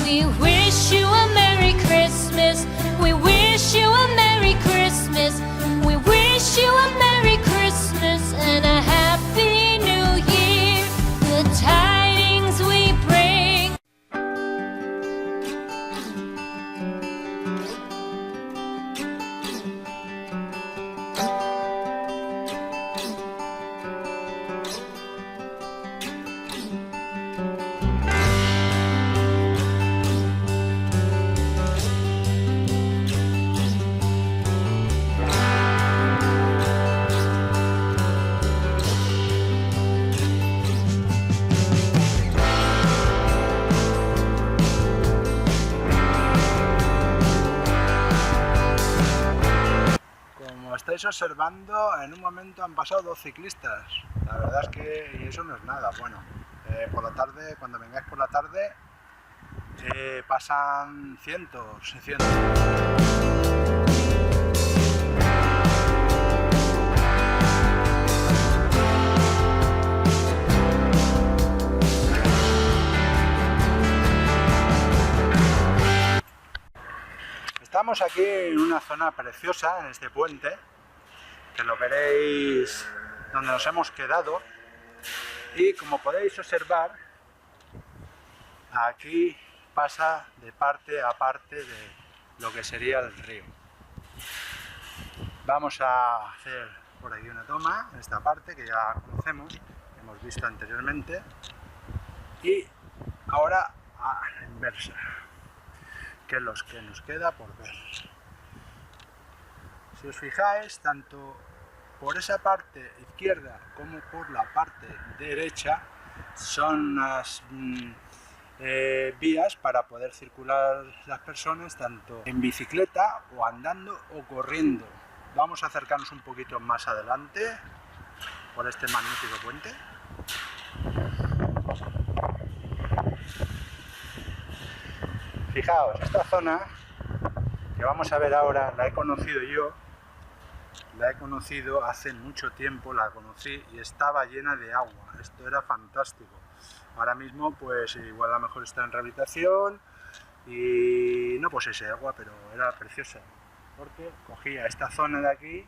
We wish you a Merry Christmas. We wish you a Merry Christmas. We wish you a Merry Christmas and a Happy New Year. The tidings we bring. Como estáis observando, en un momento han pasado 2 ciclistas. La verdad es que eso no es nada. Bueno, por la tarde, cuando vengáis por la tarde, pasan cientos y cientos. Estamos aquí en una zona preciosa, en este puente, que lo veréis donde nos hemos quedado, y como podéis observar, aquí pasa de parte a parte de lo que sería el río. Vamos a hacer por aquí una toma, en esta parte que ya conocemos, hemos visto anteriormente, y ahora a la inversa, que es lo que nos queda por ver. Si os fijáis, tanto por esa parte izquierda como por la parte derecha son las vías para poder circular las personas tanto en bicicleta o andando o corriendo. Vamos a acercarnos un poquito más adelante por este magnífico puente. Fijaos, esta zona que vamos a ver ahora la he conocido yo, la he conocido hace mucho tiempo, la conocí y estaba llena de agua, esto era fantástico. Ahora mismo pues igual a lo mejor está en rehabilitación y no posee agua, pero era preciosa, porque cogía esta zona de aquí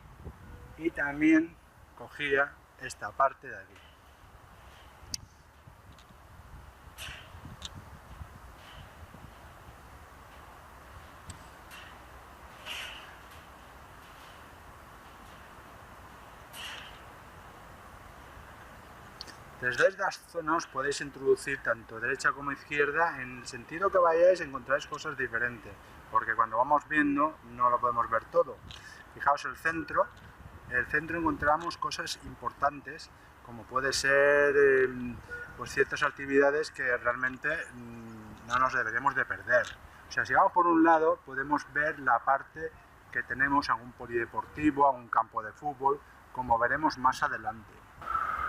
y también cogía esta parte de aquí. Desde esta zona os podéis introducir tanto derecha como izquierda, en el sentido que vayáis encontráis cosas diferentes, porque cuando vamos viendo no lo podemos ver todo. Fijaos el centro encontramos cosas importantes, como puede ser pues ciertas actividades que realmente no nos deberíamos de perder. O sea, si vamos por un lado podemos ver la parte que tenemos algún polideportivo, algún campo de fútbol, como veremos más adelante.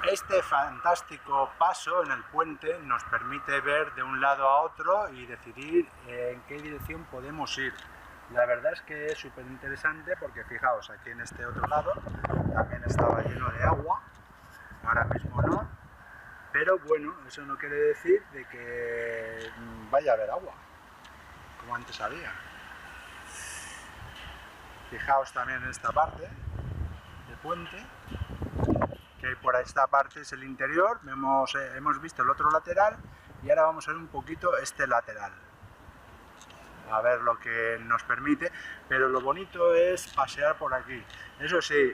Este fantástico paso en el puente nos permite ver de un lado a otro y decidir en qué dirección podemos ir. La verdad es que es súper interesante porque fijaos, aquí en este otro lado también estaba lleno de agua, ahora mismo no, pero bueno, eso no quiere decir de que vaya a haber agua, como antes había. Fijaos también en esta parte del puente, que por esta parte es el interior, hemos visto el otro lateral y ahora vamos a ver un poquito este lateral, a ver lo que nos permite, pero lo bonito es pasear por aquí. Eso sí,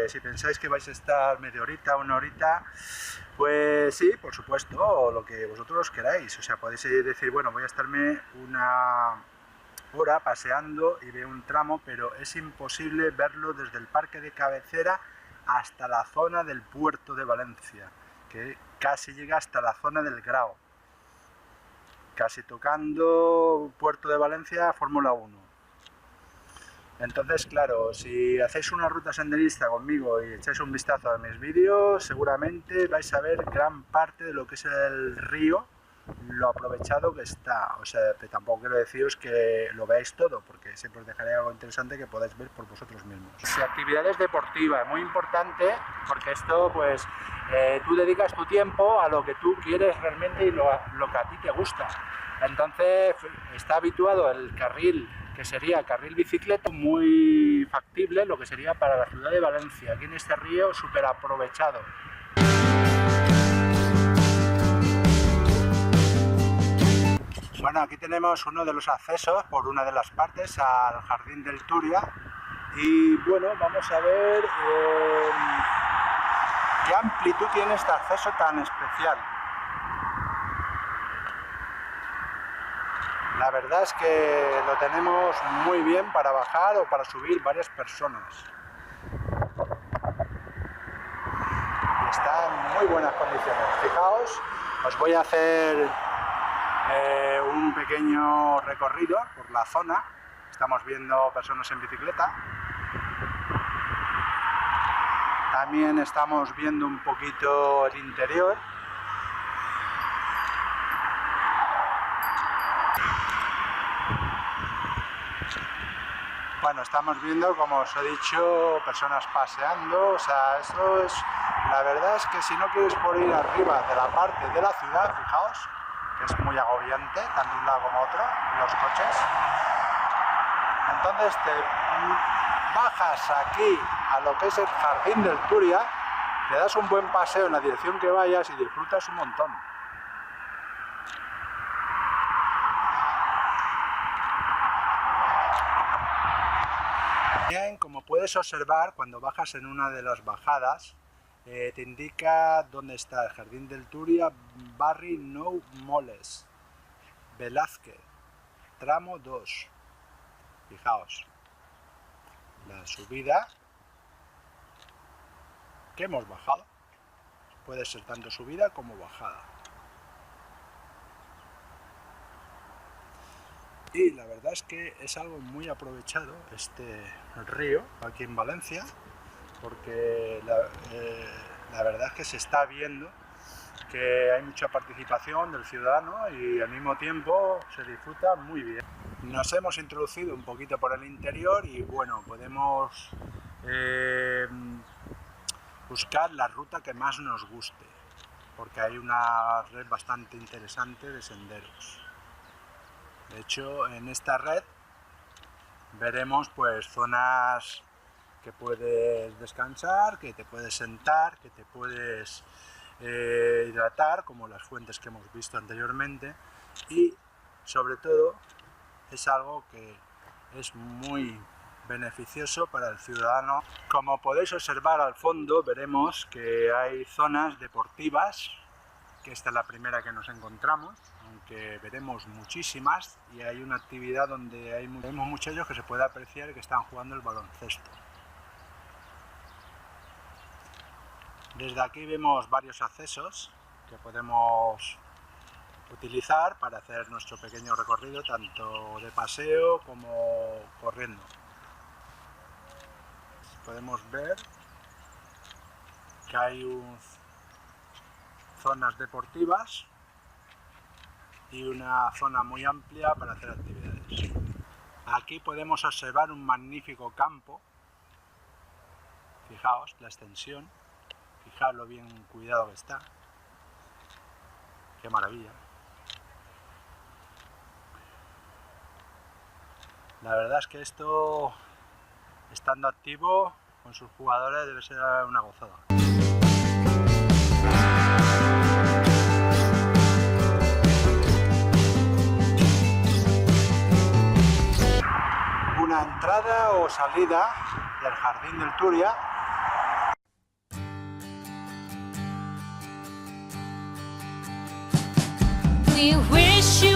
si pensáis que vais a estar media horita, una horita, pues sí, por supuesto, o lo que vosotros queráis, o sea, podéis decir, bueno, voy a estarme una hora paseando y veo un tramo, pero es imposible verlo desde el parque de cabecera hasta la zona del puerto de Valencia, que casi llega hasta la zona del Grao, casi tocando puerto de Valencia, Fórmula 1. Entonces, claro, si hacéis una ruta senderista conmigo y echáis un vistazo a mis vídeos, seguramente vais a ver gran parte de lo que es el río, lo aprovechado que está. O sea, tampoco quiero deciros que lo veáis todo, porque siempre os dejaré algo interesante que podáis ver por vosotros mismos. Actividades deportivas, muy importante, porque esto pues tú dedicas tu tiempo a lo que tú quieres realmente y lo que a ti te gusta. Entonces está habituado el carril, que sería carril bicicleta, muy factible lo que sería para la ciudad de Valencia. Aquí en este río súper aprovechado. Bueno, aquí tenemos uno de los accesos por una de las partes al Jardín del Túria y bueno, vamos a ver qué amplitud tiene este acceso tan especial. La verdad es que lo tenemos muy bien para bajar o para subir varias personas. Y está en muy buenas condiciones. Fijaos, os voy a hacer un pequeño recorrido por la zona. Estamos viendo personas en bicicleta. También estamos viendo un poquito el interior. Bueno, estamos viendo, como os he dicho, personas paseando. O sea, eso es... La verdad es que si no quieres por ir arriba de la parte de la ciudad, fijaos, que es muy agobiante, tanto un lado como otro, los coches. Entonces te bajas aquí a lo que es el Jardín del Túria, te das un buen paseo en la dirección que vayas y disfrutas un montón. Bien, como puedes observar, cuando bajas en una de las bajadas, te indica dónde está el Jardín del Túria, Barri Nou Moles, Velázquez, tramo 2. Fijaos, la subida que hemos bajado. Puede ser tanto subida como bajada. Y la verdad es que es algo muy aprovechado este río aquí en Valencia, porque la verdad es que se está viendo que hay mucha participación del ciudadano y al mismo tiempo se disfruta muy bien. Nos hemos introducido un poquito por el interior y bueno, podemos buscar la ruta que más nos guste, porque hay una red bastante interesante de senderos. De hecho, en esta red veremos pues zonas que puedes descansar, que te puedes sentar, que te puedes hidratar, como las fuentes que hemos visto anteriormente, y sobre todo es algo que es muy beneficioso para el ciudadano. Como podéis observar al fondo, veremos que hay zonas deportivas, que esta es la primera que nos encontramos, aunque veremos muchísimas, y hay una actividad donde vemos muchachos que se puede apreciar que están jugando el baloncesto. Desde aquí vemos varios accesos que podemos utilizar para hacer nuestro pequeño recorrido, tanto de paseo como corriendo. Podemos ver que hay zonas deportivas y una zona muy amplia para hacer actividades. Aquí podemos observar un magnífico campo. Fijaos la extensión, fijaos lo bien cuidado que está. Qué maravilla. La verdad es que esto, estando activo con sus jugadores, debe ser una gozada. Una entrada o salida del Jardín del Túria. We wish you